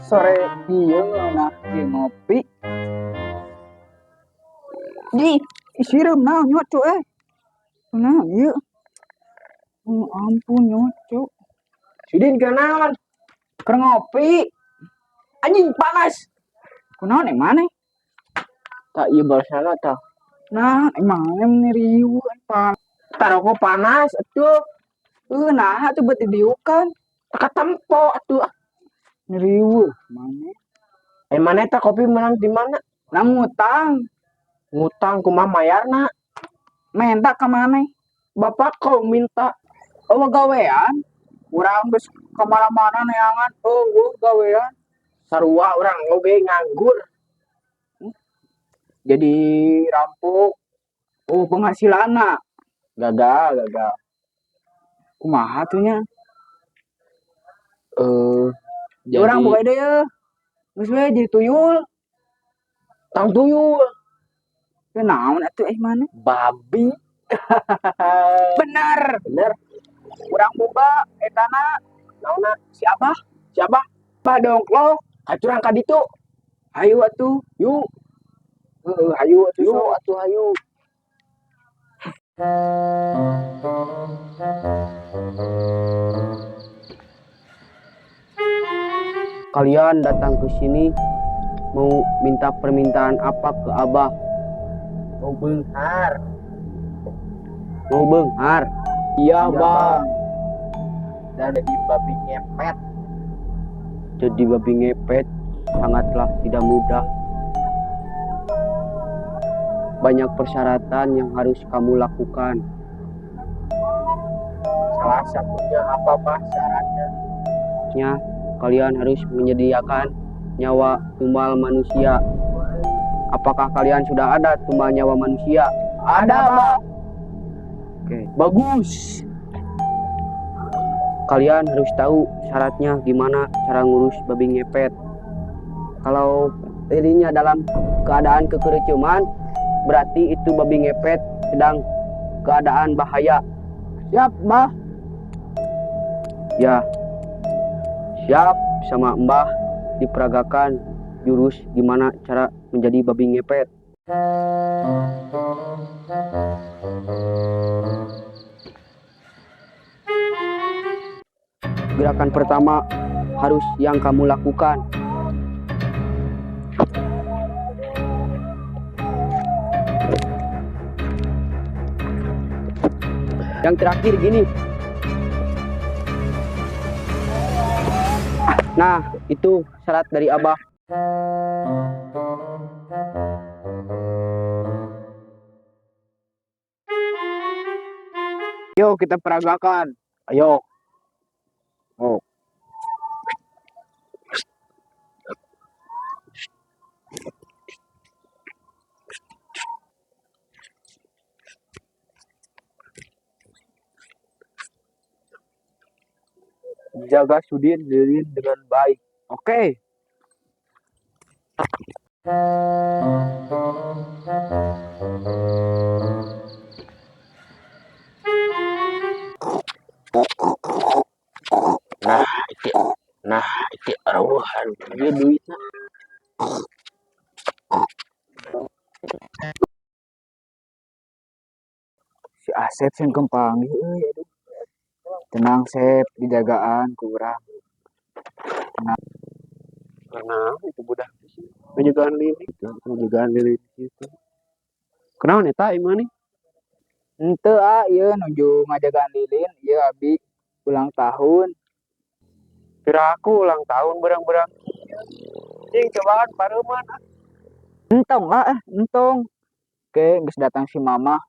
Sore iya nah dia ngopi di siram nah nyoco nah iya ampun nyoco Sudin kenalan keur ngopi anjing panas. kunaon mana Tak iya balasana tah. nah emang nih riu pan Taroko panas atuh. nah tuh buat didiukan Teka tempo atuh. riu mana Mana eta kopi menang di mana? nah ngutang Ngutang kumaha mayarna? minta ke mana Bapak kau minta. oh gawean urang geus kamana-mana neangan oh gawean Sarua orang oge nganggur. jadi rampok oh penghasilan Gagal. kumaha tuh nya Jadi orang buka ide ya geus we jadi tuyul tang tuyul. teu naon atuh mana Babi. bener Bener. urang boga etana Naonna si abah siapa? abah dongklok Haturang ka ditu. ayo atuh Yuk. ayo atuh Yuk sok. atuh hayu. Kalian datang ke sini mau minta permintaan apa ke Abah? mau beunghar Mau beunghar? Iya, Bang. dan jadi babi ngepet Jadi babi ngepet sangatlah tidak mudah. Banyak persyaratan yang harus kamu lakukan. salah satunya apa Pak syaratnya Kalian harus menyediakan nyawa tumbal manusia. Apakah kalian sudah ada tumbal nyawa manusia? ada Pak Oke, bagus. Kalian harus tahu syaratnya gimana cara ngurus babi ngepet. Kalau dirinya dalam keadaan kekereciuman, berarti itu babi ngepet sedang keadaan bahaya. siap Mbah Ya, siap sama Mbah diperagakan jurus gimana cara menjadi babi ngepet. Gerakan pertama harus yang kamu lakukan. Yang terakhir gini. Nah, itu syarat dari Abah. yuk kita peragakan Ayo. Jaga Sudin Lilin dengan baik. Oke. Nah, itu aruhan. Dia duitnya. si Asep sing kempang aduh tenang Sep dijagaan kurang Karena itu budak penjagaan lilin gitu. Kenapa nih tak imani? ente iya nuju ngajagaan lilin iya abi ulang tahun Kira aku ulang tahun berang-berang. Cing cobaan pareuman. entong entong oke geus datang si mama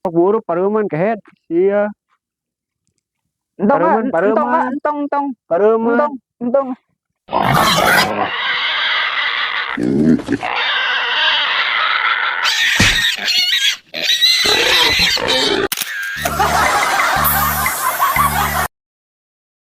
Buru pareuman kehead. Iya. entong Pareuman. entong Pareuman. entong